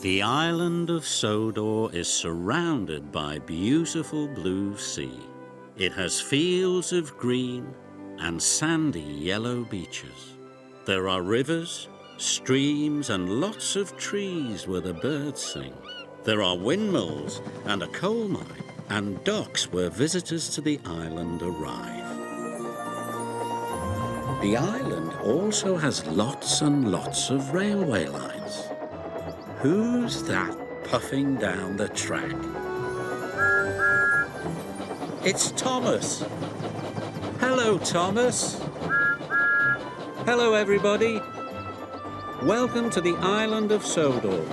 The island of Sodor is surrounded by beautiful blue sea. It has fields of green and sandy yellow beaches. There are rivers, streams and lots of trees where the birds sing. There are windmills and a coal mine and docks where visitors to the island arrive. The island also has lots and lots of railway lines. Who's that puffing down the track? It's Thomas. Hello, Thomas. Hello, everybody. Welcome to the island of Sodor.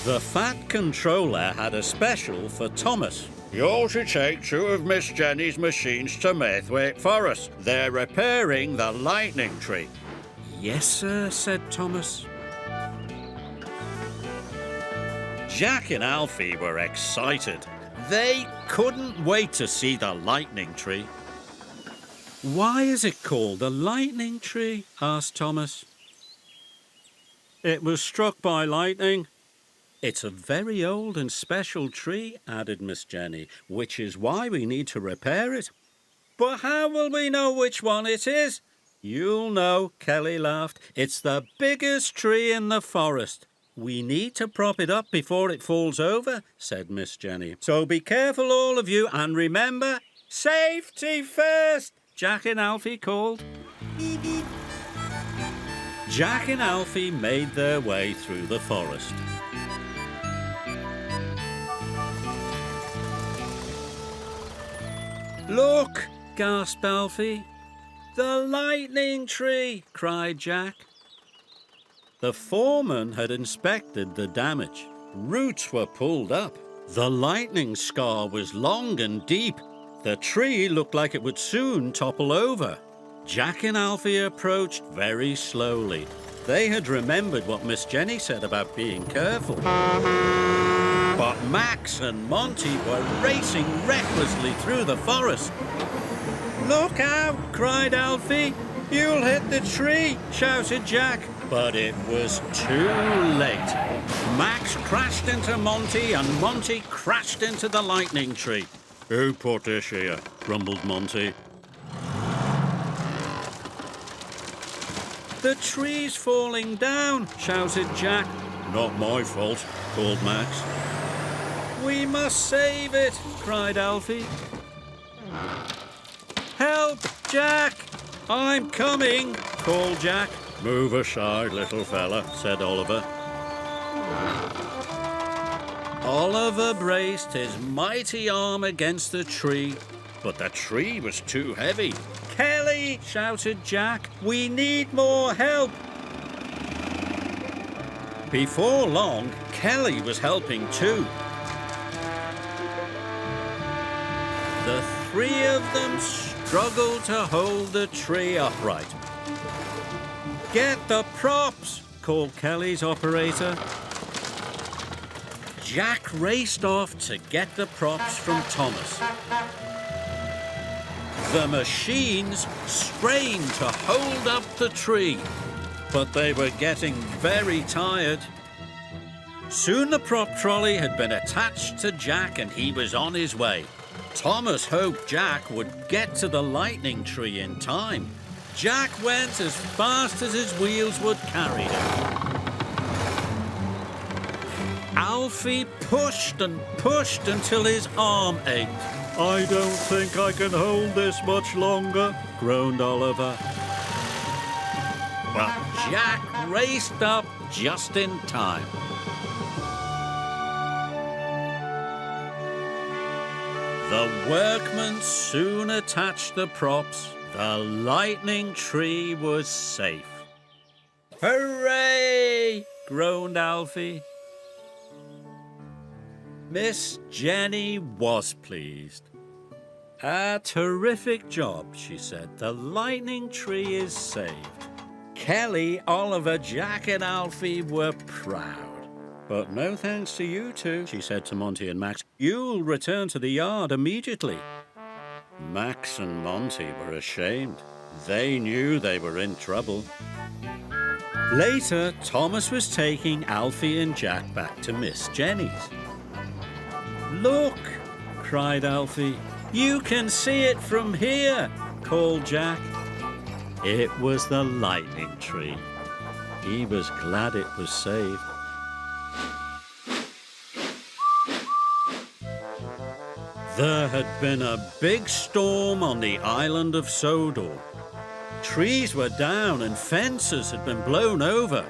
The Fat Controller had a special for Thomas. You're to take two of Miss Jenny's machines to Maithwaite Forest. They're repairing the lightning tree. Yes, sir, said Thomas. Jack and Alfie were excited. They couldn't wait to see the lightning tree. Why is it called the lightning tree? Asked Thomas. It was struck by lightning. It's a very old and special tree, added Miss Jenny, which is why we need to repair it. But how will we know which one it is? You'll know, Kelly laughed. It's the biggest tree in the forest. We need to prop it up before it falls over, said Miss Jenny. So be careful, all of you, and remember, safety first, Jack and Alfie called. Jack and Alfie made their way through the forest. Look, gasped Alfie. The lightning tree, cried Jack. The foreman had inspected the damage. Roots were pulled up. The lightning scar was long and deep. The tree looked like it would soon topple over. Jack and Alfie approached very slowly. They had remembered what Miss Jenny said about being careful. But Max and Monty were racing recklessly through the forest. Look out, cried Alfie. You'll hit the tree, shouted Jack. But it was too late. Max crashed into Monty and Monty crashed into the lightning tree. Who put this here? Grumbled Monty. The tree's falling down, shouted Jack. Not my fault, called Max. We must save it, cried Alfie. Help, Jack! I'm coming, called Jack. Move aside, little fella, said Oliver. Oliver braced his mighty arm against the tree, but the tree was too heavy. Kelly, shouted Jack, we need more help. Before long, Kelly was helping too. The three of them struggled to hold the tree upright. Get the props, called Kelly's operator. Jack raced off to get the props from Thomas. The machines strained to hold up the tree, but they were getting very tired. Soon the prop trolley had been attached to Jack and he was on his way. Thomas hoped Jack would get to the lightning tree in time. Jack went as fast as his wheels would carry him. Alfie pushed and pushed until his arm ached. I don't think I can hold this much longer, groaned Oliver. But Jack raced up just in time. The workmen soon attached the props. The lightning tree was safe. Hooray! Groaned Alfie. Miss Jenny was pleased. A terrific job, she said. The lightning tree is saved. Kelly, Oliver, Jack and Alfie were proud. But no thanks to you two, she said to Monty and Max. You'll return to the yard immediately. Max and Monty were ashamed. They knew they were in trouble. Later, Thomas was taking Alfie and Jack back to Miss Jenny's. "Look!" cried Alfie. "You can see it from here," called Jack. It was the lightning tree. He was glad it was saved. There had been a big storm on the island of Sodor. Trees were down and fences had been blown over.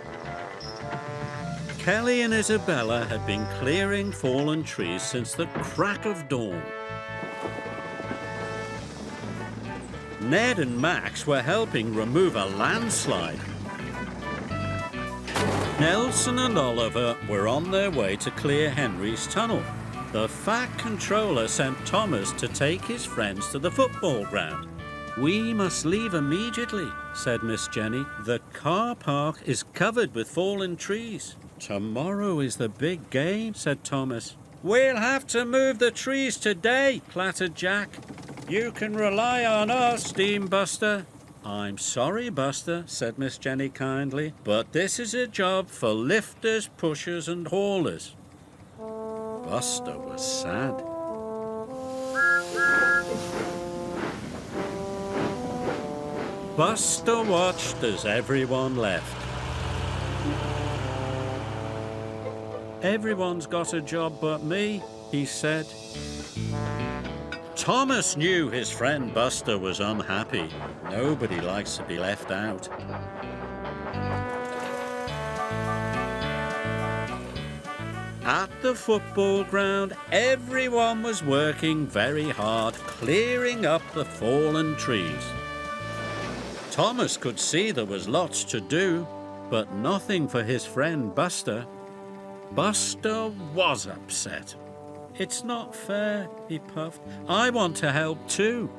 Kelly and Isabella had been clearing fallen trees since the crack of dawn. Ned and Max were helping remove a landslide. Nelson and Oliver were on their way to clear Henry's tunnel. The Fat Controller sent Thomas to take his friends to the football ground. "We must leave immediately," said Miss Jenny. "The car park is covered with fallen trees." "Tomorrow is the big game," said Thomas. "We'll have to move the trees today," clattered Jack. "You can rely on us, Steam Buster." "I'm sorry, Buster," said Miss Jenny kindly, "but this is a job for lifters, pushers and haulers." Buster was sad. Buster watched as everyone left. "Everyone's got a job but me," he said. Thomas knew his friend Buster was unhappy. Nobody likes to be left out. At the football ground, everyone was working very hard, clearing up the fallen trees. Thomas could see there was lots to do, but nothing for his friend Buster. Buster was upset. "It's not fair," he puffed. "I want to help too."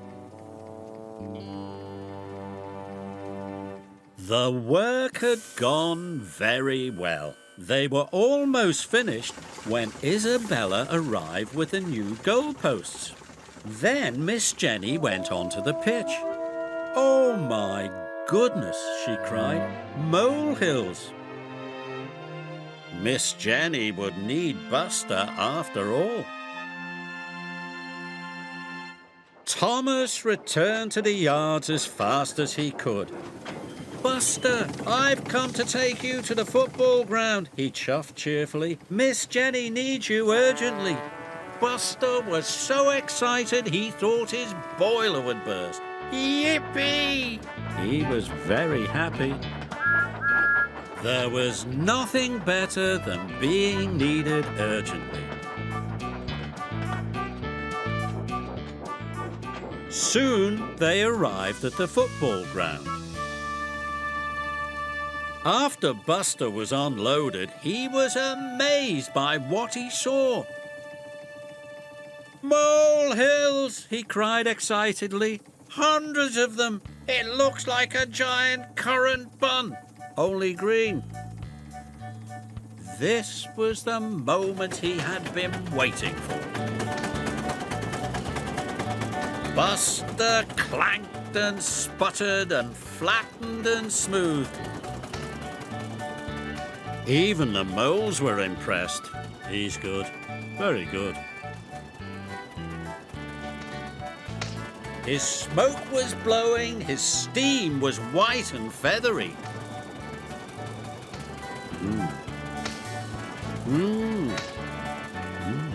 The work had gone very well. They were almost finished when Isabella arrived with the new goalposts. Then Miss Jenny went onto the pitch. "Oh my goodness," she cried. "Molehills!" Miss Jenny would need Buster after all. Thomas returned to the yards as fast as he could. "Buster, I've come to take you to the football ground," he chuffed cheerfully. "Miss Jenny needs you urgently." Buster was so excited he thought his boiler would burst. Yippee! He was very happy. There was nothing better than being needed urgently. Soon they arrived at the football ground. After Buster was unloaded, he was amazed by what he saw. "Molehills!" he cried excitedly. "Hundreds of them! It looks like a giant currant bun, only green." This was the moment he had been waiting for. Buster clanked and sputtered and flattened and smoothed. Even the moles were impressed. "He's good, very good." His smoke was blowing, his steam was white and feathery. Mm. Mm. Mm.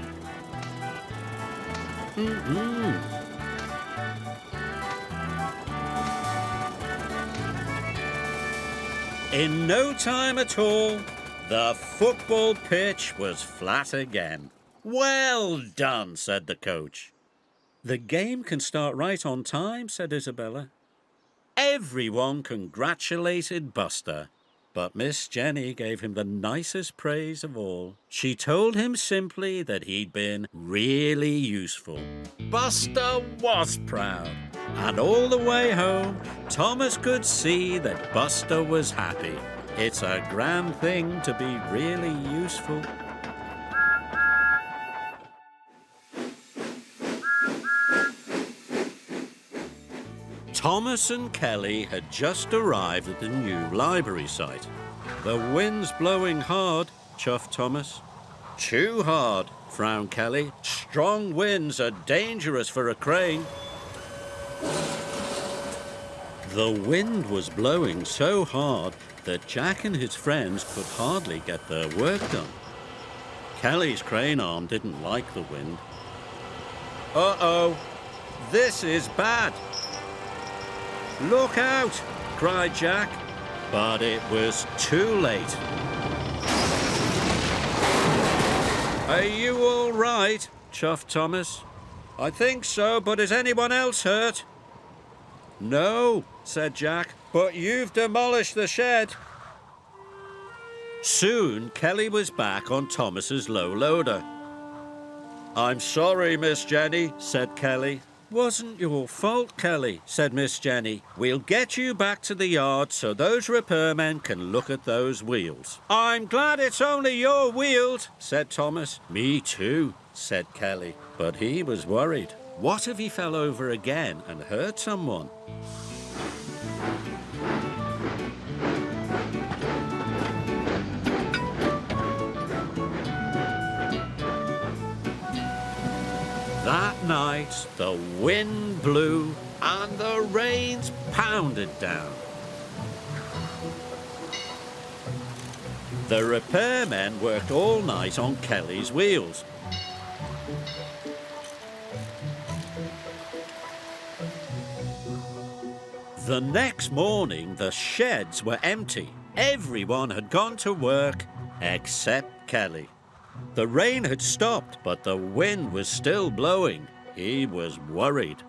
Mm-mm. In no time at all, the football pitch was flat again. "Well done," said the coach. "The game can start right on time," said Isabella. Everyone congratulated Buster, but Miss Jenny gave him the nicest praise of all. She told him simply that he'd been really useful. Buster was proud, and all the way home, Thomas could see that Buster was happy. It's a grand thing to be really useful. Thomas and Kelly had just arrived at the new library site. "The wind's blowing hard," chuffed Thomas. "Too hard," frowned Kelly. "Strong winds are dangerous for a crane." The wind was blowing so hard that Jack and his friends could hardly get their work done. Kelly's crane arm didn't like the wind. "Uh-oh, this is bad." "Look out!" cried Jack, but it was too late. "Are you all right?" chuffed Thomas. "I think so, but is anyone else hurt?" "No," said Jack, "but you've demolished the shed." Soon Kelly was back on Thomas's low loader. "I'm sorry, Miss Jenny," said Kelly. "Wasn't your fault, Kelly," said Miss Jenny. "We'll get you back to the yard so those repairmen can look at those wheels." "I'm glad it's only your wheels," said Thomas. "Me too," said Kelly, but he was worried. What if he fell over again and hurt someone? That night, the wind blew and the rains pounded down. The repairmen worked all night on Kelly's wheels. The next morning, the sheds were empty. Everyone had gone to work except Kelly. The rain had stopped, but the wind was still blowing. He was worried.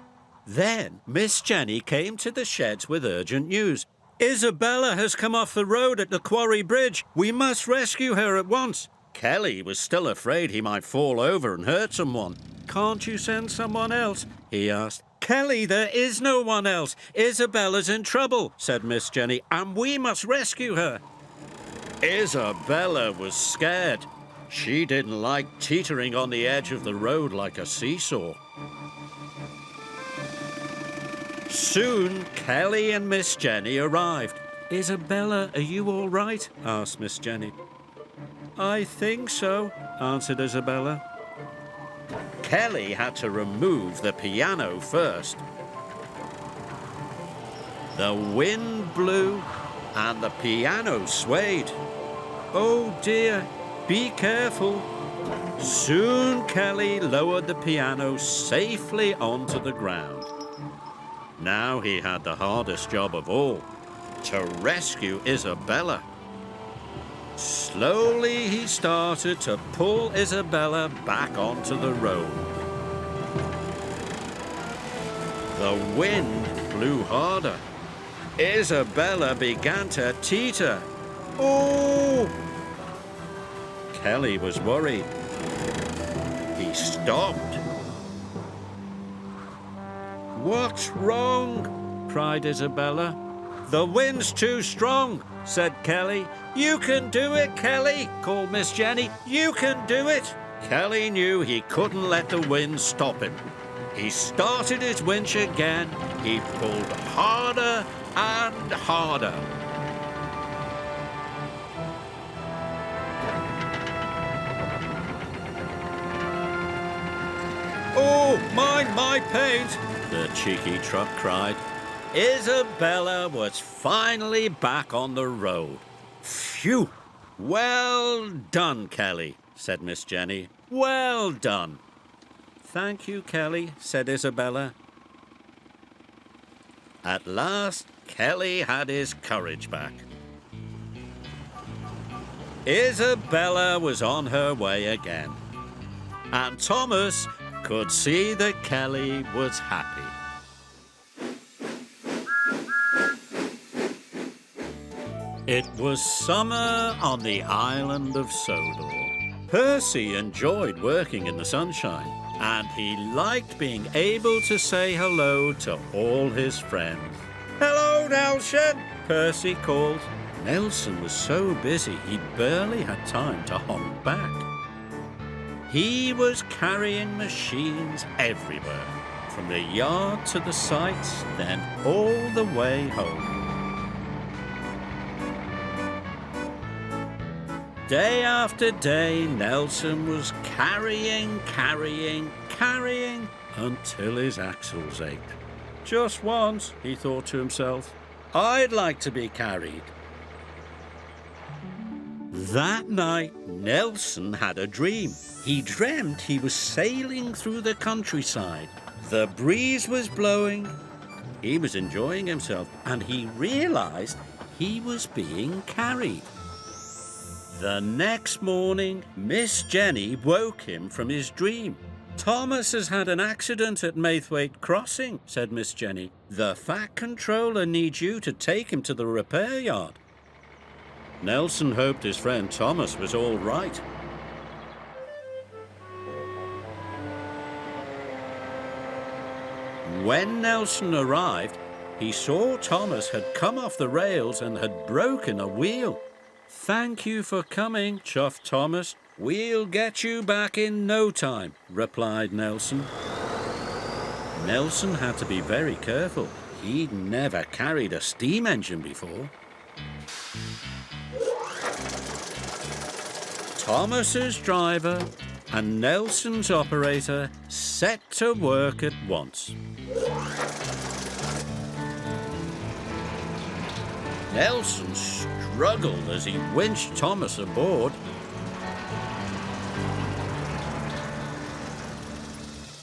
Then Miss Jenny came to the sheds with urgent news. "Isabella has come off the road at the quarry bridge. We must rescue her at once." Kelly was still afraid he might fall over and hurt someone. "Can't you send someone else?" he asked. "Kelly, there is no one else. Isabella's in trouble," said Miss Jenny, "and we must rescue her." Isabella was scared. She didn't like teetering on the edge of the road like a seesaw. Soon, Kelly and Miss Jenny arrived. "Isabella, are you all right?" asked Miss Jenny. "I think so," answered Isabella. Kelly had to remove the piano first. The wind blew and the piano swayed. "Oh dear, be careful." Soon Kelly lowered the piano safely onto the ground. Now he had the hardest job of all, to rescue Isabella. Slowly he started to pull Isabella back onto the road. The wind blew harder. Isabella began to teeter. "Oh!" Kelly was worried. He stopped. "What's wrong?" cried Isabella. "The wind's too strong," said Kelly. "You can do it, Kelly," called Miss Jenny. "You can do it." Kelly knew he couldn't let the wind stop him. He started his winch again. He pulled harder and harder. "Oh, mind my paint!" the cheeky truck cried. Isabella was finally back on the road. "Phew! Well done, Kelly," said Miss Jenny. "Well done." "Thank you, Kelly," said Isabella. At last, Kelly had his courage back. Isabella was on her way again, and Thomas could see that Kelly was happy. It was summer on the island of Sodor. Percy enjoyed working in the sunshine, and he liked being able to say hello to all his friends. "Hello, Nelson," Percy called. Nelson was so busy he barely had time to honk back. He was carrying machines everywhere, from the yard to the sites, then all the way home. Day after day, Nelson was carrying until his axles ached. Just once, he thought to himself, I'd like to be carried. That night, Nelson had a dream. He dreamt he was sailing through the countryside. The breeze was blowing. He was enjoying himself, and he realized he was being carried. The next morning, Miss Jenny woke him from his dream. Thomas has had an accident at Maythwaite Crossing, said Miss Jenny. The Fat Controller needs you to take him to the repair yard. Nelson hoped his friend Thomas was all right. When Nelson arrived, he saw Thomas had come off the rails and had broken a wheel. Thank you for coming, chuffed Thomas. We'll get you back in no time, replied Nelson. Nelson had to be very careful. He'd never carried a steam engine before. Thomas's driver and Nelson's operator set to work at once. Nelson struggled as he winched Thomas aboard.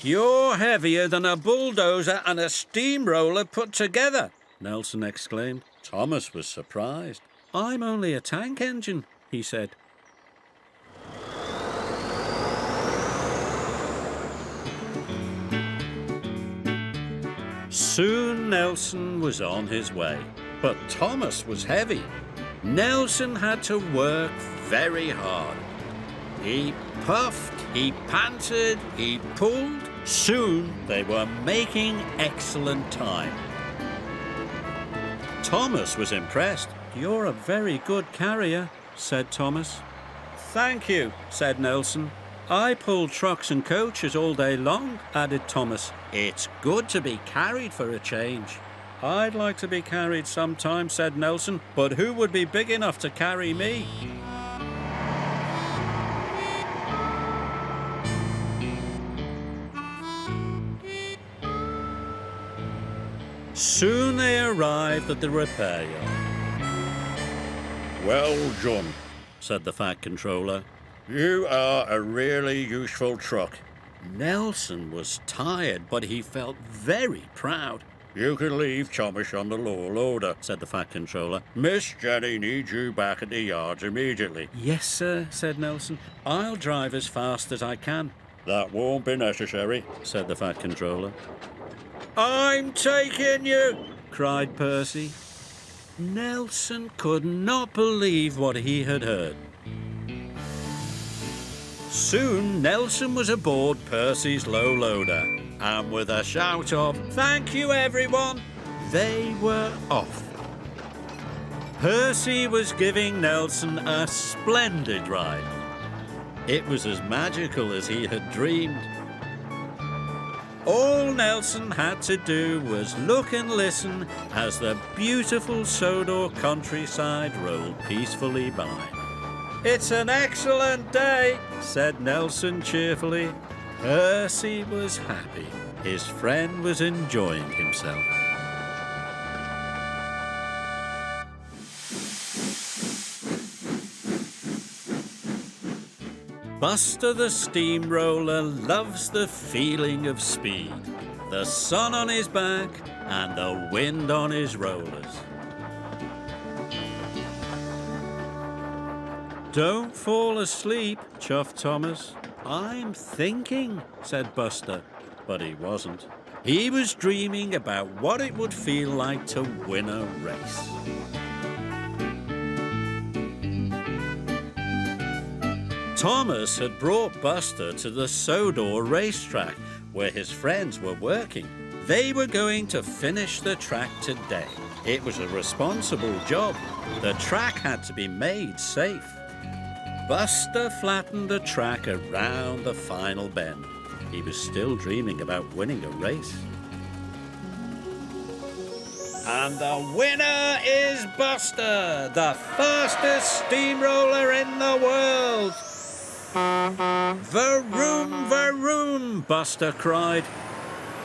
You're heavier than a bulldozer and a steamroller put together, Nelson exclaimed. Thomas was surprised. I'm only a tank engine, he said. Soon Nelson was on his way, but Thomas was heavy. Nelson had to work very hard. He puffed, he panted, he pulled. Soon they were making excellent time. Thomas was impressed. You're a very good carrier, said Thomas. Thank you, said Nelson. I pull trucks and coaches all day long, added Thomas. It's good to be carried for a change. I'd like to be carried sometime, said Nelson, but who would be big enough to carry me? Soon they arrived at the repair yard. Well done, said the Fat Controller. You are a really useful truck. Nelson was tired, but he felt very proud. You can leave Thomas on the lower loader, said the Fat Controller. Miss Jenny needs you back at the yards immediately. Yes, sir, said Nelson. I'll drive as fast as I can. That won't be necessary, said the Fat Controller. I'm taking you, cried Percy. Nelson could not believe what he had heard. Soon Nelson was aboard Percy's low loader, and with a shout of, "Thank you, everyone," they were off. Percy was giving Nelson a splendid ride. It was as magical as he had dreamed. All Nelson had to do was look and listen as the beautiful Sodor countryside rolled peacefully by. It's an excellent day, said Nelson cheerfully. Percy was happy. His friend was enjoying himself. Buster the Steamroller loves the feeling of speed, the sun on his back and the wind on his rollers. Don't fall asleep, chuffed Thomas. I'm thinking, said Buster, but he wasn't. He was dreaming about what it would feel like to win a race. Thomas had brought Buster to the Sodor racetrack, where his friends were working. They were going to finish the track today. It was a responsible job. The track had to be made safe. Buster flattened the track around the final bend. He was still dreaming about winning a race. And the winner is Buster, the fastest steamroller in the world. Vroom, vroom, Buster cried.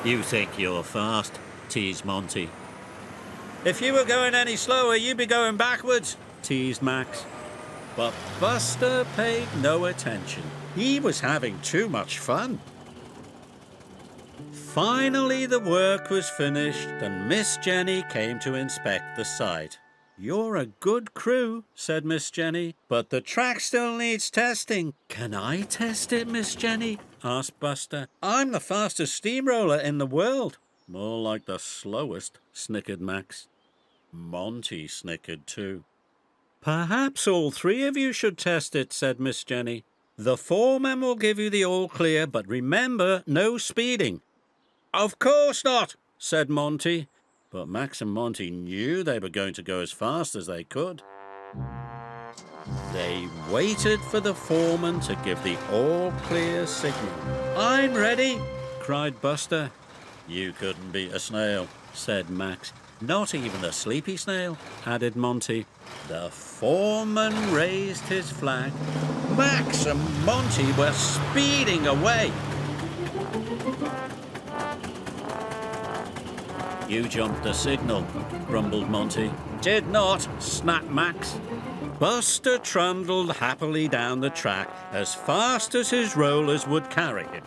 You think you're fast, teased Monty. If you were going any slower, you'd be going backwards, teased Max. But Buster paid no attention. He was having too much fun. Finally, the work was finished and Miss Jenny came to inspect the site. You're a good crew, said Miss Jenny, but the track still needs testing. Can I test it, Miss Jenny? Asked Buster. I'm the fastest steamroller in the world. More like the slowest, snickered Max. Monty snickered too. Perhaps all three of you should test it, said Miss Jenny. The foreman will give you the all clear, but remember, no speeding. Of course not, said Monty. But Max and Monty knew they were going to go as fast as they could. They waited for the foreman to give the all-clear signal. I'm ready, cried Buster. You couldn't beat a snail, said Max. Not even a sleepy snail, added Monty. The foreman raised his flag. Max and Monty were speeding away. You jumped the signal, grumbled Monty. Did not, snapped Max. Buster trundled happily down the track as fast as his rollers would carry him,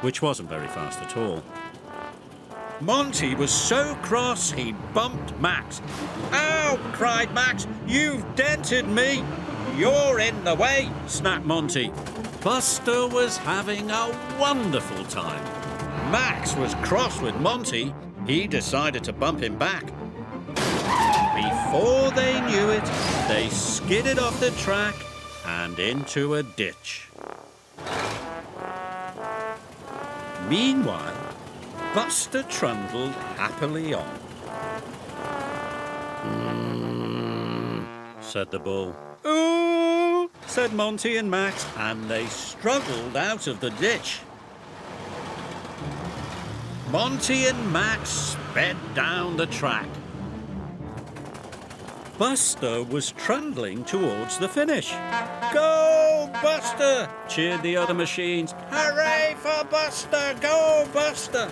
which wasn't very fast at all. Monty was so cross he bumped Max. Ow! Cried Max. You've dented me. You're in the way, snapped Monty. Buster was having a wonderful time. Max was cross with Monty. He decided to bump him back. Before they knew it, they skidded off the track and into a ditch. Meanwhile, Buster trundled happily on. Said the bull. Ooh, said Monty and Max, and they struggled out of the ditch. Monty and Max sped down the track. Buster was trundling towards the finish. Go, Buster! Cheered the other machines. Hooray for Buster! Go, Buster!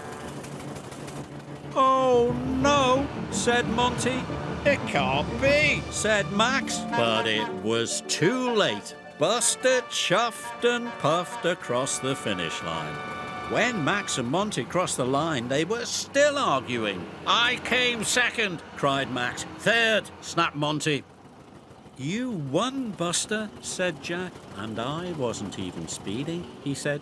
Oh, no, said Monty. It can't be, said Max. But it was too late. Buster chuffed and puffed across the finish line. When Max and Monty crossed the line, they were still arguing. I came second, cried Max. Third, snapped Monty. You won, Buster, said Jack. And I wasn't even speeding, he said.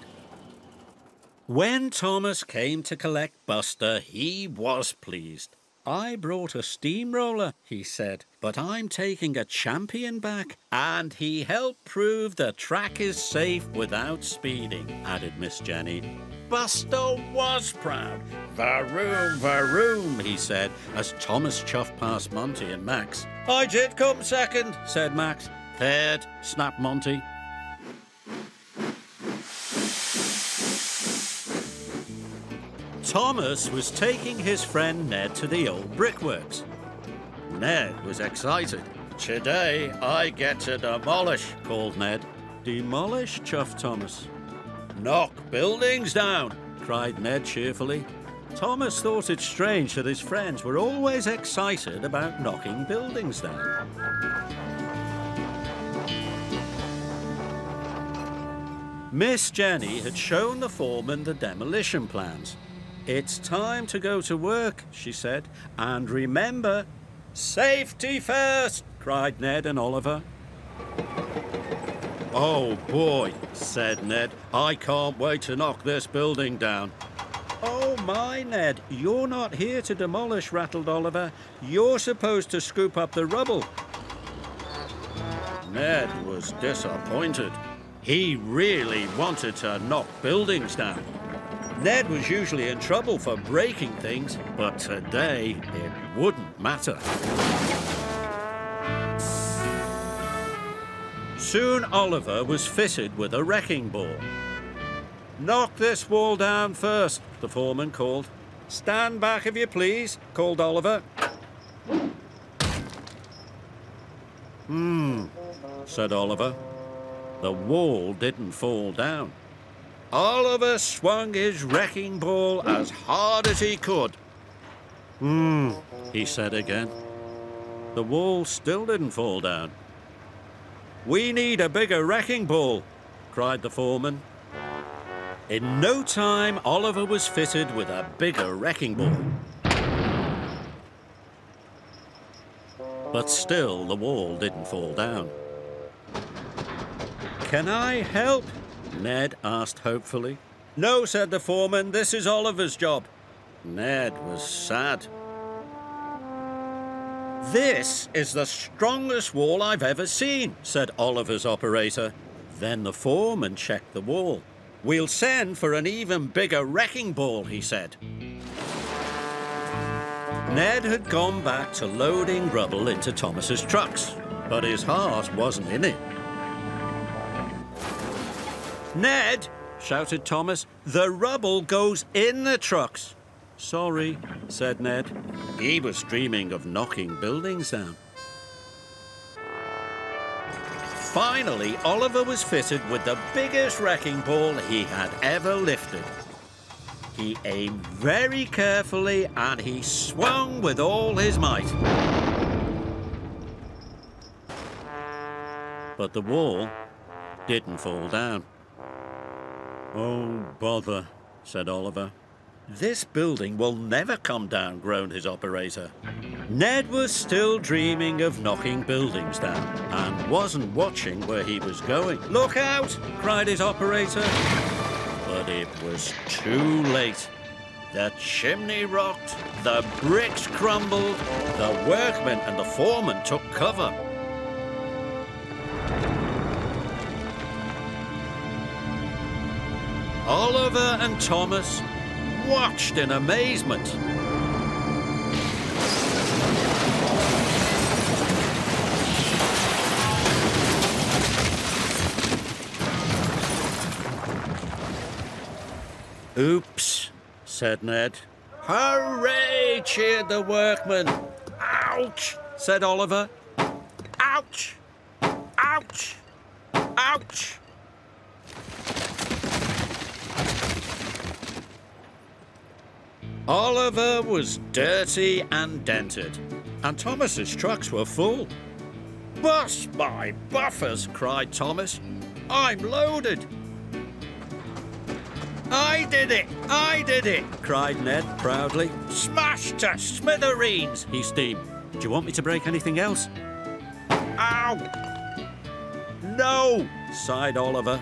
When Thomas came to collect Buster, he was pleased. I brought a steamroller, he said, but I'm taking a champion back. And he helped prove the track is safe without speeding, added Miss Jenny. Buster was proud. Vroom, vroom, he said, as Thomas chuffed past Monty and Max. I did come second, said Max. Third, snapped Monty. Thomas was taking his friend Ned to the old brickworks. Ned was excited. Today I get to demolish, called Ned. Demolish, chuffed Thomas. Knock buildings down, cried Ned cheerfully. Thomas thought it strange that his friends were always excited about knocking buildings down. Miss Jenny had shown the foreman the demolition plans. It's time to go to work, she said. And remember, safety first, cried Ned and Oliver. Oh boy, said Ned. I can't wait to knock this building down. Oh my, Ned, you're not here to demolish, rattled Oliver. You're supposed to scoop up the rubble. Ned was disappointed. He really wanted to knock buildings down. Ned was usually in trouble for breaking things, but today it wouldn't matter. Soon Oliver was fitted with a wrecking ball. "Knock this wall down first," the foreman called. "Stand back if you please," called Oliver. Said Oliver. The wall didn't fall down. Oliver swung his wrecking ball as hard as he could. He said again. The wall still didn't fall down. "We need a bigger wrecking ball," cried the foreman. In no time, Oliver was fitted with a bigger wrecking ball. But still, the wall didn't fall down. "Can I help?" Ned asked hopefully. "No," said the foreman, "this is Oliver's job." Ned was sad. "This is the strongest wall I've ever seen," said Oliver's operator. Then the foreman checked the wall. "We'll send for an even bigger wrecking ball," he said. Ned had gone back to loading rubble into Thomas's trucks, but his heart wasn't in it. "Ned," shouted Thomas, "the rubble goes in the trucks." "Sorry," said Ned. He was dreaming of knocking buildings down. Finally, Oliver was fitted with the biggest wrecking ball he had ever lifted. He aimed very carefully and he swung with all his might. But the wall didn't fall down. "Oh, bother," said Oliver. "This building will never come down," groaned his operator. Ned was still dreaming of knocking buildings down and wasn't watching where he was going. "Look out!" cried his operator. But it was too late. The chimney rocked, the bricks crumbled, the workmen and the foreman took cover. Oliver and Thomas watched in amazement. "Oops," said Ned. "Hooray!" cheered the workmen. "Ouch!" said Oliver. "Ouch! Ouch! Ouch!" Oliver was dirty and dented, and Thomas's trucks were full. "Bust my buffers!" cried Thomas. "I'm loaded." "I did it! I did it!" cried Ned proudly. "Smashed to smithereens!" he steamed. "Do you want me to break anything else?" "Ow!" "No!" sighed Oliver.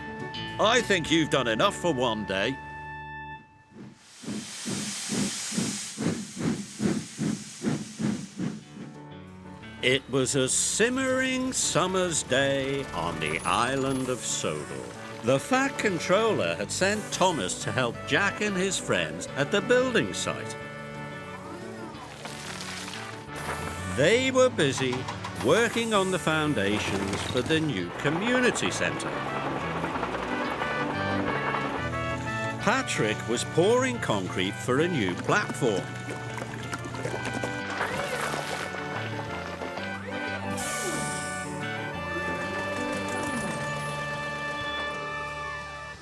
"I think you've done enough for one day." It was a simmering summer's day on the island of Sodor. The Fat Controller had sent Thomas to help Jack and his friends at the building site. They were busy working on the foundations for the new community centre. Patrick was pouring concrete for a new platform.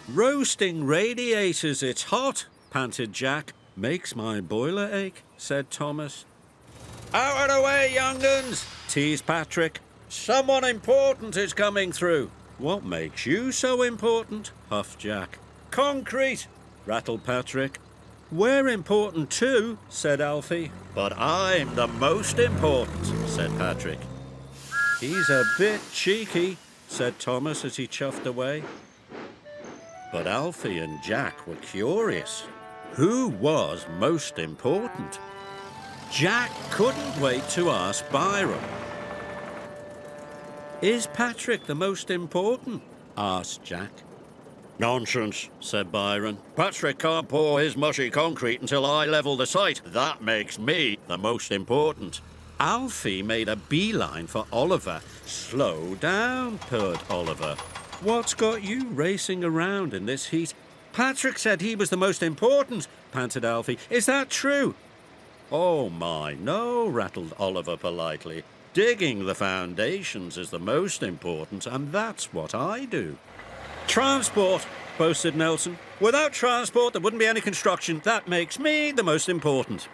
"Roasting radiators, it's hot," panted Jack. "Makes my boiler ache," said Thomas. "Out of the way, young uns," teased Patrick. "Someone important is coming through." "What makes you so important?" huffed Jack. "Concrete," rattled Patrick. "We're important too," said Alfie. "But I'm the most important," said Patrick. "He's a bit cheeky," said Thomas as he chuffed away. But Alfie and Jack were curious. Who was most important? Jack couldn't wait to ask Byron. "Is Patrick the most important?" asked Jack. Nonsense, said Byron. Patrick can't pour his mushy concrete until I level the site. That makes me the most important. Alfie made a beeline for Oliver. Slow down, purred Oliver. What's got you racing around in this heat? Patrick said he was the most important, panted Alfie. Is that true? Oh my, no, rattled Oliver politely. Digging the foundations is the most important, and that's what I do. Transport, boasted Nelson. Without transport, there wouldn't be any construction. That makes me the most important.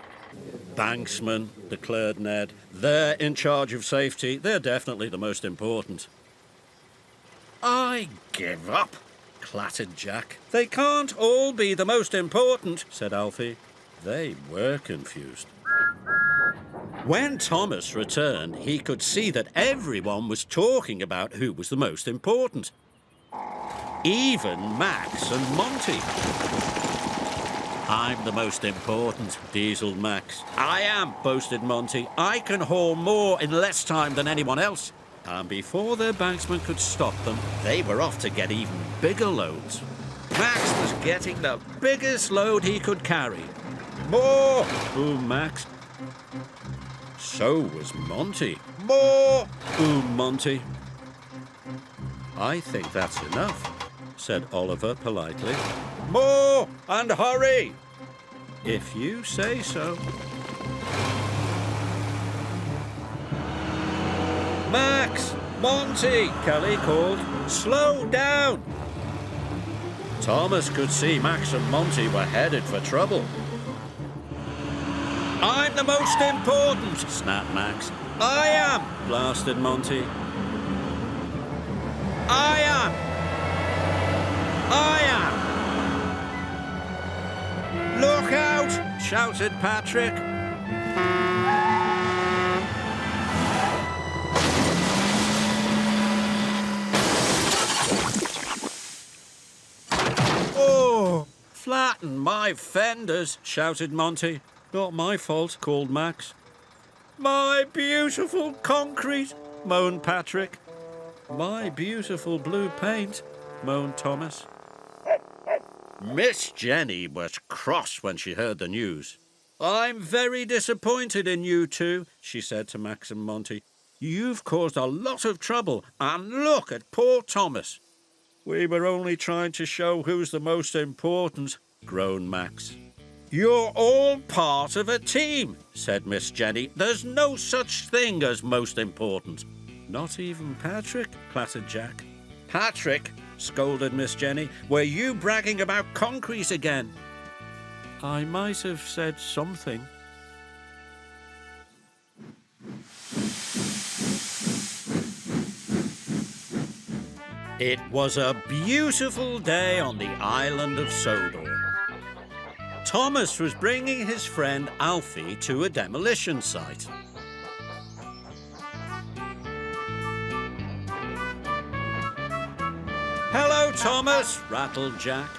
Banksmen, declared Ned. They're in charge of safety. They're definitely the most important. I give up, clattered Jack. They can't all be the most important, said Alfie. They were confused. When Thomas returned, he could see that everyone was talking about who was the most important. Even Max and Monty. I'm the most important, dieseled Max. I am, boasted Monty. I can haul more in less time than anyone else. And before their banksman could stop them, they were off to get even bigger loads. Max was getting the biggest load he could carry. More, boomed Max. So was Monty. More, boomed Monty. I think that's enough, said Oliver politely. More, and hurry! If you say so. Max! Monty! Kelly called. Slow down! Thomas could see Max and Monty were headed for trouble. I'm the most important, snapped Max. I am, blasted Monty. I am! I am! Look out! Shouted Patrick. Oh! Flatten my fenders, shouted Monty. Not my fault, called Max. My beautiful concrete, moaned Patrick. My beautiful blue paint, moaned Thomas. Miss Jenny was cross when she heard the news. I'm very disappointed in you two, she said to Max and Monty. You've caused a lot of trouble, and look at poor Thomas. We were only trying to show who's the most important, groaned Max. You're all part of a team, said Miss Jenny. There's no such thing as most important. Not even Patrick, clattered Jack. Patrick, scolded Miss Jenny, were you bragging about concrete again? I might have said something. It was a beautiful day on the island of Sodor. Thomas was bringing his friend Alfie to a demolition site. Hello, Thomas, rattled Jack.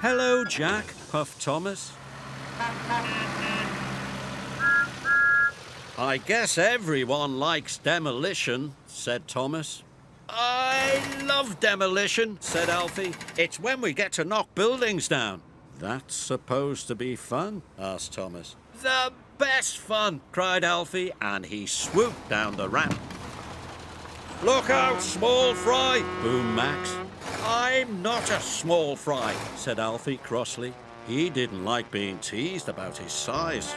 Hello, Jack, puffed Thomas. I guess everyone likes demolition, said Thomas. I love demolition, said Alfie. It's when we get to knock buildings down. That's supposed to be fun, asked Thomas. The best fun, cried Alfie, and he swooped down the ramp. Look out, small fry, boomed Max. I'm not a small fry, said Alfie crossly. He didn't like being teased about his size.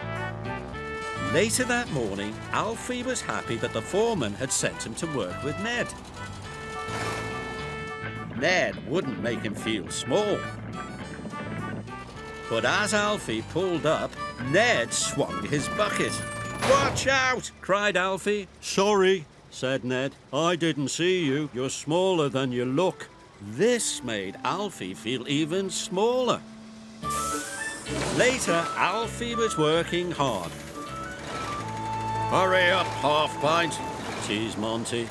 Later that morning, Alfie was happy that the foreman had sent him to work with Ned. Ned wouldn't make him feel small. But as Alfie pulled up, Ned swung his bucket. Watch out, cried Alfie. Sorry, said Ned. I didn't see you. You're smaller than you look. This made Alfie feel even smaller. Later, Alfie was working hard. Hurry up, half pint, teased Monty.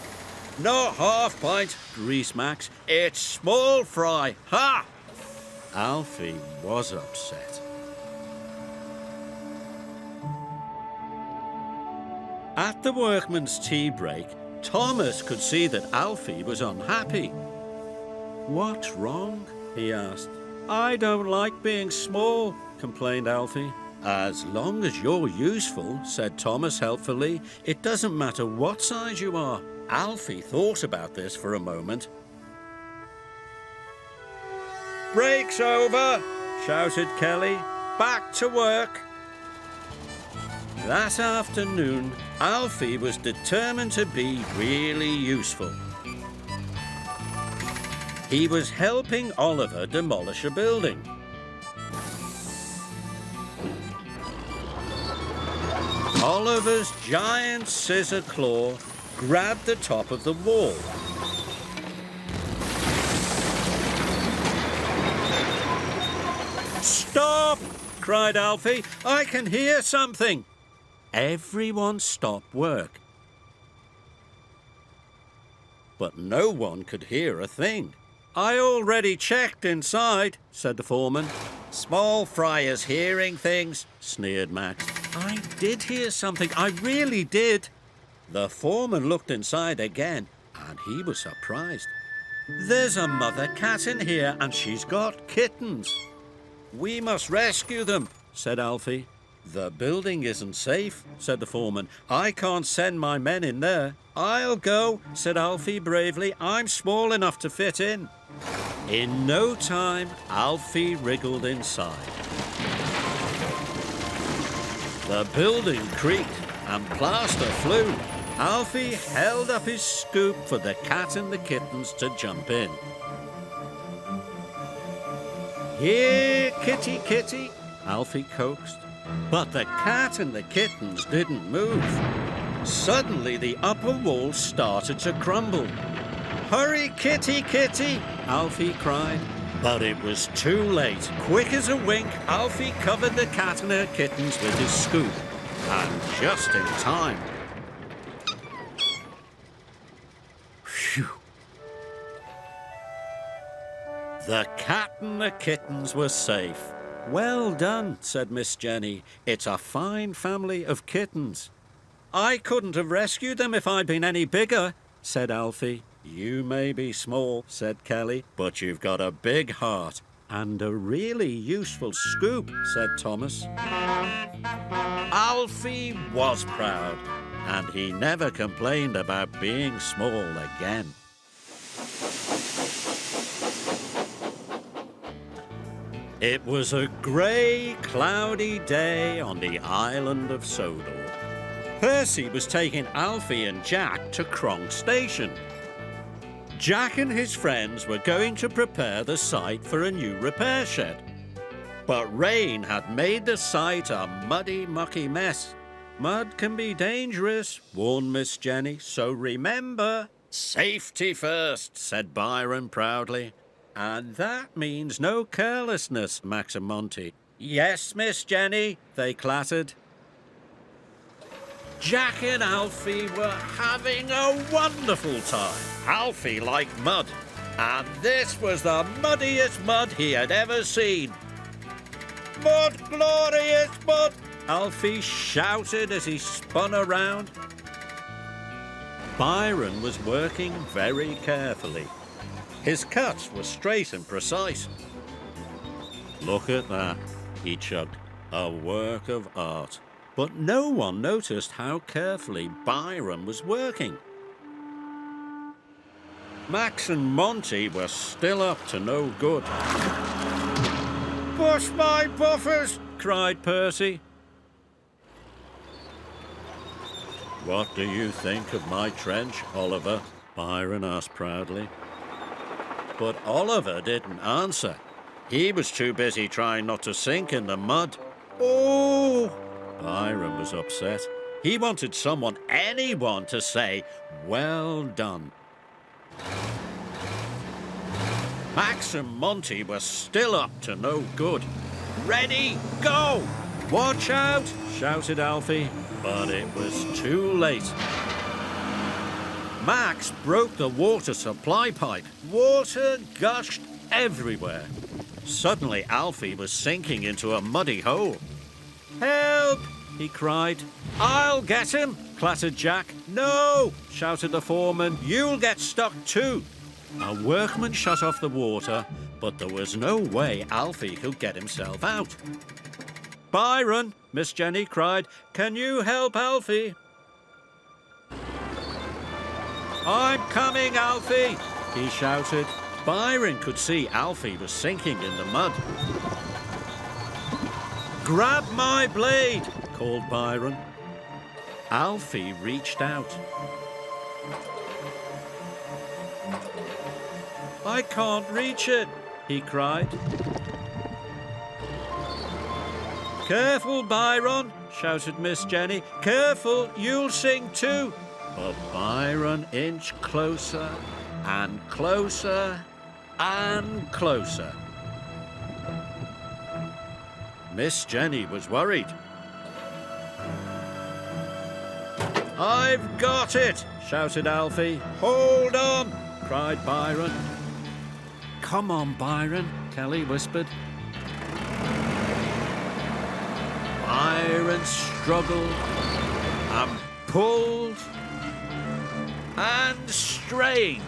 Not half pint, greased Max. It's small fry. Ha! Alfie was upset. At the workman's tea break, Thomas could see that Alfie was unhappy. What's wrong? he asked. I don't like being small, complained Alfie. As long as you're useful, said Thomas helpfully. It doesn't matter what size you are. Alfie thought about this for a moment. Break's over, shouted Kelly. Back to work. That afternoon, Alfie was determined to be really useful. He was helping Oliver demolish a building. Oliver's giant scissor claw grabbed the top of the wall. Stop! Cried Alfie. I can hear something. Everyone stopped work. But no one could hear a thing. I already checked inside, said the foreman. Small fryers hearing things, sneered Max. I did hear something, I really did. The foreman looked inside again, and he was surprised. There's a mother cat in here, and she's got kittens. We must rescue them, said Alfie. The building isn't safe, said the foreman. I can't send my men in there. I'll go, said Alfie bravely. I'm small enough to fit in. In no time, Alfie wriggled inside. The building creaked and plaster flew. Alfie held up his scoop for the cat and the kittens to jump in. Here, kitty, kitty, Alfie coaxed. But the cat and the kittens didn't move. Suddenly, the upper wall started to crumble. Hurry, kitty, kitty, Alfie cried. But it was too late. Quick as a wink, Alfie covered the cat and her kittens with his scoop. And just in time. Phew. The cat and the kittens were safe. Well done, said Miss Jenny. It's a fine family of kittens. I couldn't have rescued them if I'd been any bigger, said Alfie. You may be small, said Kelly, but you've got a big heart. And a really useful scoop, said Thomas. Alfie was proud, and he never complained about being small again. It was a grey, cloudy day on the island of Sodor. Percy was taking Alfie and Jack to Kronk Station. Jack and his friends were going to prepare the site for a new repair shed. But rain had made the site a muddy, mucky mess. Mud can be dangerous, warned Miss Jenny, so remember... Safety first, said Byron proudly. And that means no carelessness, Max and Monty. Yes, Miss Jenny, they clattered. Jack and Alfie were having a wonderful time. Alfie liked mud, and this was the muddiest mud he had ever seen. Mud, glorious mud, Alfie shouted as he spun around. Byron was working very carefully. His cuts were straight and precise. Look at that, he chugged, a work of art. But no one noticed how carefully Byron was working. Max and Monty were still up to no good. Push my buffers, cried Percy. What do you think of my trench, Oliver? Byron asked proudly. But Oliver didn't answer. He was too busy trying not to sink in the mud. Oh! Byron was upset. He wanted someone, anyone, to say, well done. Max and Monty were still up to no good. Ready, go! Watch out, shouted Alfie. But it was too late. Max broke the water supply pipe. Water gushed everywhere. Suddenly, Alfie was sinking into a muddy hole. Help! He cried. I'll get him, clattered Jack. No, shouted the foreman. You'll get stuck too. A workman shut off the water, but there was no way Alfie could get himself out. "Byron," Miss Jenny cried, "can you help Alfie?" "I'm coming, Alfie," he shouted. Byron could see Alfie was sinking in the mud. "Grab my blade," called Byron. Alfie reached out. "I can't reach it," he cried. "Careful, Byron," shouted Miss Jenny. "Careful, you'll sink too." But Byron inched closer and closer and closer. Miss Jenny was worried. "I've got it," shouted Alfie. "Hold on," cried Byron. "Come on, Byron," Kelly whispered. Byron struggled and pulled and strained.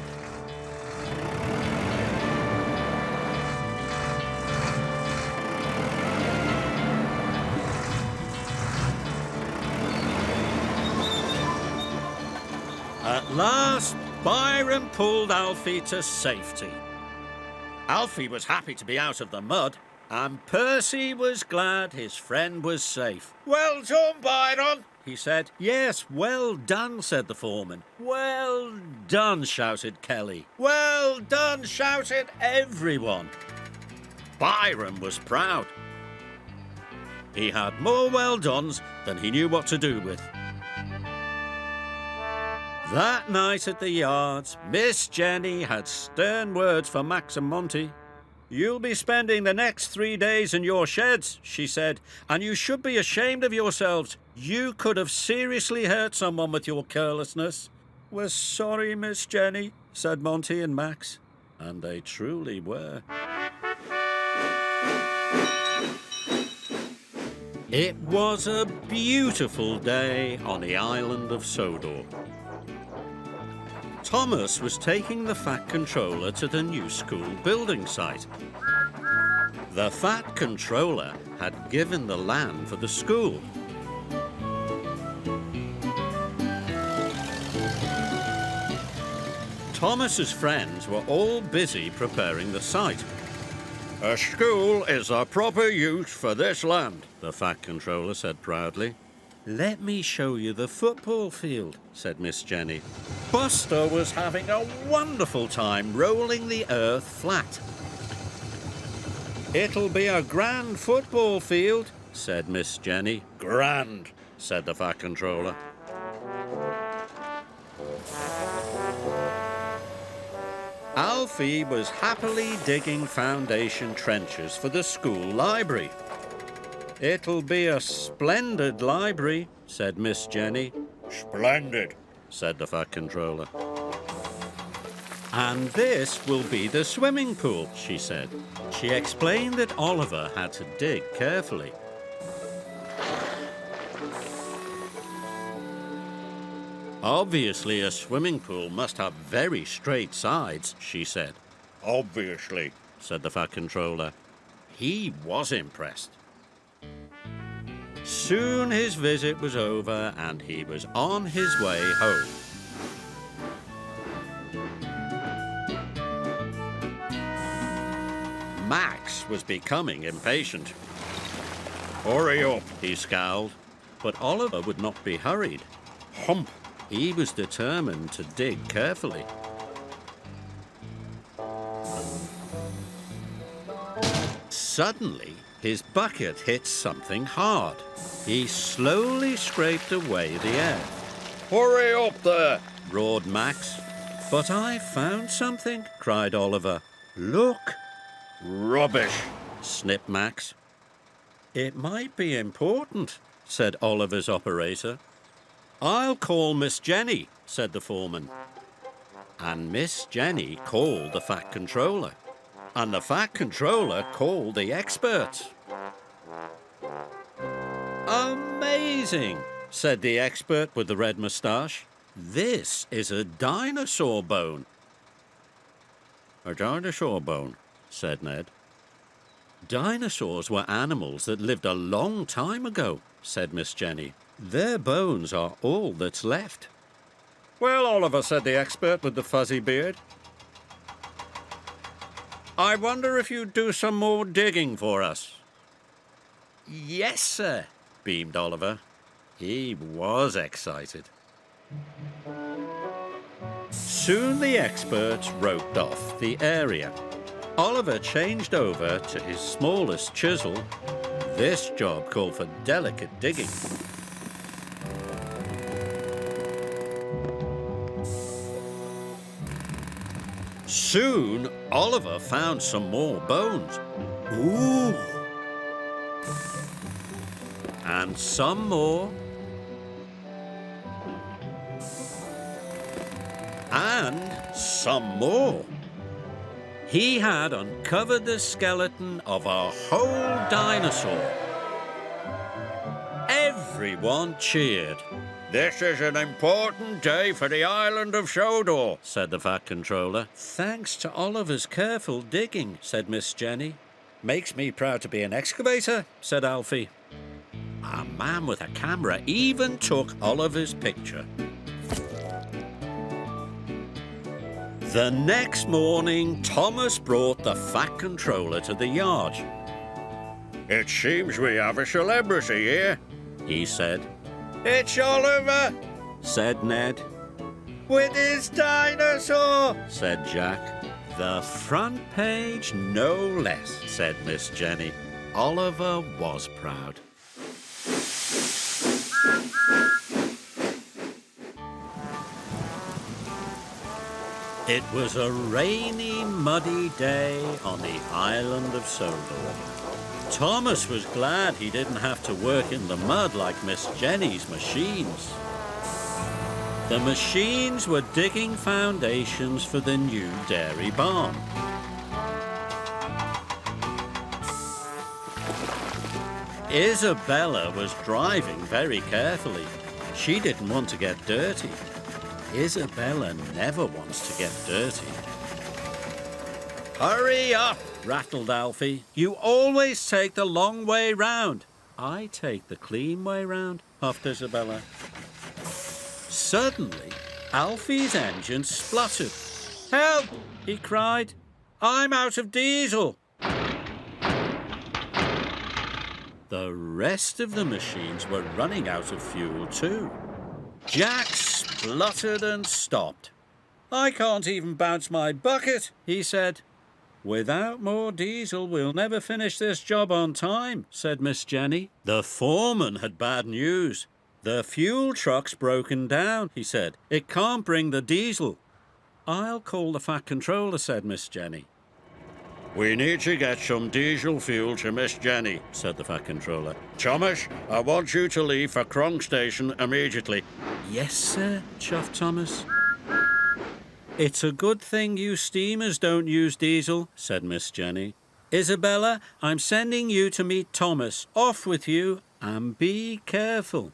At last, Byron pulled Alfie to safety. Alfie was happy to be out of the mud, and Percy was glad his friend was safe. "Well done, Byron," he said. "Yes, well done," said the foreman. "Well done," shouted Kelly. "Well done," shouted everyone. Byron was proud. He had more well dones than he knew what to do with. That night at the yards, Miss Jenny had stern words for Max and Monty. "You'll be spending the next 3 days in your sheds," she said, "and you should be ashamed of yourselves. You could have seriously hurt someone with your carelessness." "We're sorry, Miss Jenny," said Monty and Max, and they truly were. It was a beautiful day on the island of Sodor. Thomas was taking the Fat Controller to the new school building site. The Fat Controller had given the land for the school. Thomas's friends were all busy preparing the site. "A school is the proper use for this land," the Fat Controller said proudly. "Let me show you the football field," said Miss Jenny. Buster was having a wonderful time rolling the earth flat. "It'll be a grand football field," said Miss Jenny. "Grand," said the Fat Controller. Alfie was happily digging foundation trenches for the school library. "It'll be a splendid library," said Miss Jenny. "Splendid," said the Fat Controller. "And this will be the swimming pool," she said. She explained that Oliver had to dig carefully. "Obviously, a swimming pool must have very straight sides," she said. "Obviously," said the Fat Controller. He was impressed. Soon his visit was over and he was on his way home. Max was becoming impatient. "Hurry up," he scowled. But Oliver would not be hurried. Hump! He was determined to dig carefully. Suddenly, his bucket hit something hard. He slowly scraped away the air. "Hurry up there!" roared Max. "But I found something," cried Oliver. "Look!" "Rubbish!" snipped Max. "It might be important," said Oliver's operator. "I'll call Miss Jenny," said the foreman. And Miss Jenny called the Fat Controller. And the Fat Controller called the experts. "Amazing," said the expert with the red moustache. "This is a dinosaur bone." "A dinosaur bone," said Ned. Dinosaurs were animals that lived a long time ago, said Miss Jenny. Their bones are all that's left. Well, Oliver, said the expert with the fuzzy beard, I wonder if you'd do some more digging for us. Yes, sir, beamed Oliver. He was excited. Soon the experts roped off the area. Oliver changed over to his smallest chisel. This job called for delicate digging. Soon, Oliver found some more bones. Ooh! And some more. And some more. He had uncovered the skeleton of a whole dinosaur. Everyone cheered. This is an important day for the island of Sodor, said the Fat Controller. Thanks to Oliver's careful digging, said Miss Jenny. Makes me proud to be an excavator, said Alfie. A man with a camera even took Oliver's picture. The next morning, Thomas brought the Fat Controller to the yard. It seems we have a celebrity here, he said. It's Oliver, said Ned. with his dinosaur, said Jack. The front page, no less, said Miss Jenny. Oliver was proud. It was a rainy, muddy day on the island of Sodor. Thomas was glad he didn't have to work in the mud like Miss Jenny's machines. The machines were digging foundations for the new dairy barn. Isabella was driving very carefully. She didn't want to get dirty. Isabella never wants to get dirty. Hurry up, rattled Alfie. You always take the long way round. I take the clean way round, puffed Isabella. Suddenly, Alfie's engine spluttered. Help! He cried. I'm out of diesel. The rest of the machines were running out of fuel too. Jack spluttered and stopped. I can't even bounce my bucket, he said. Without more diesel, we'll never finish this job on time, said Miss Jenny. The foreman had bad news. The fuel truck's broken down, he said. It can't bring the diesel. I'll call the Fat Controller, said Miss Jenny. We need to get some diesel fuel to Miss Jenny, said the Fat Controller. Thomas, I want you to leave for Kronk Station immediately. Yes, sir, chuffed Thomas. It's a good thing you steamers don't use diesel, said Miss Jenny. Isabella, I'm sending you to meet Thomas. Off with you, and be careful.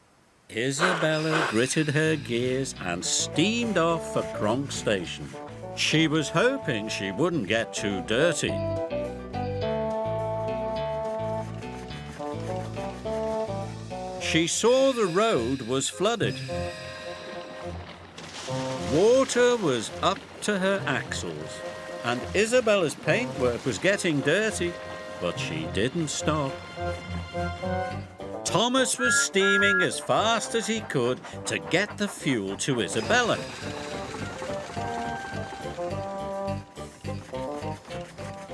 Isabella gritted her gears and steamed off for Kronk Station. She was hoping she wouldn't get too dirty. She saw the road was flooded. Water was up to her axles, and Isabella's paintwork was getting dirty, but she didn't stop. Thomas was steaming as fast as he could to get the fuel to Isabella.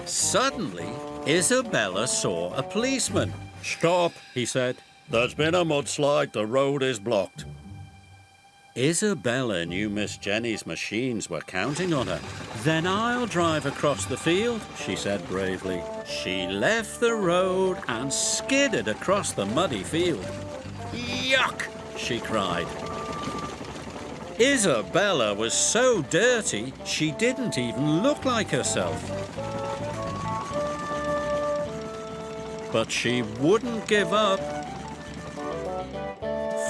Suddenly, Isabella saw a policeman. Stop, he said. There's been a mudslide. The road is blocked. Isabella knew Miss Jenny's machines were counting on her. Then I'll drive across the field, she said bravely. She left the road and skidded across the muddy field. Yuck! She cried. Isabella was so dirty, she didn't even look like herself. But she wouldn't give up.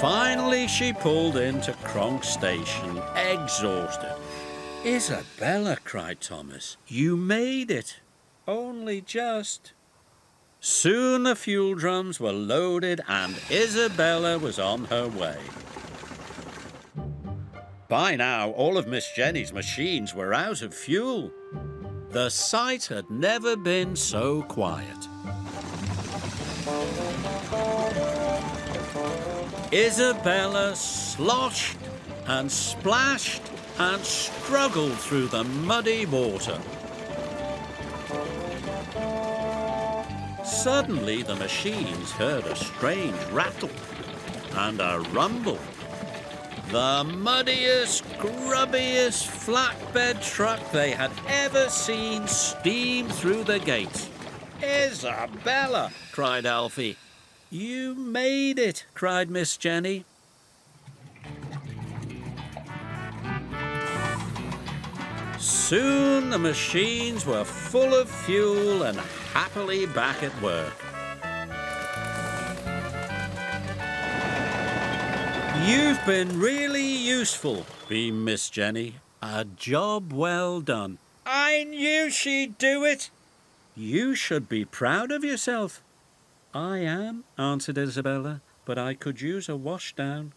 Finally, she pulled into Kronk Station, exhausted. Isabella, cried Thomas, you made it. only just. Soon the fuel drums were loaded and Isabella was on her way. By now, all of Miss Jenny's machines were out of fuel. The site had never been so quiet. Isabella sloshed and splashed and struggled through the muddy water. Suddenly, the machines heard a strange rattle and a rumble. The muddiest, grubbiest flatbed truck they had ever seen steamed through the gates. "Isabella!" cried Alfie. "You made it!" cried Miss Jenny. Soon the machines were full of fuel and happily back at work. "You've been really useful," beamed Miss Jenny. "A job well done." "I knew she'd do it." "You should be proud of yourself." "I am," answered Isabella, "but I could use a wash down."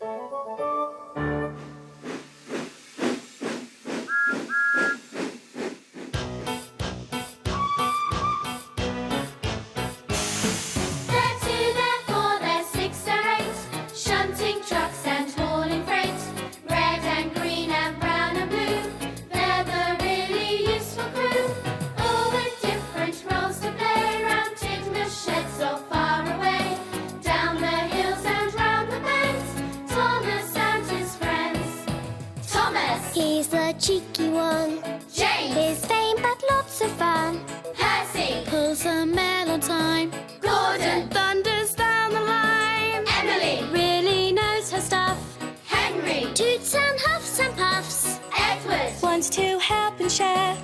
He's the cheeky one. James. His vain but lots of fun. Percy. Pulls the mail on time. Gordon. Thunders down the line. Emily. Really knows her stuff. Henry. Toots and huffs and puffs. Edward. Wants to help and share.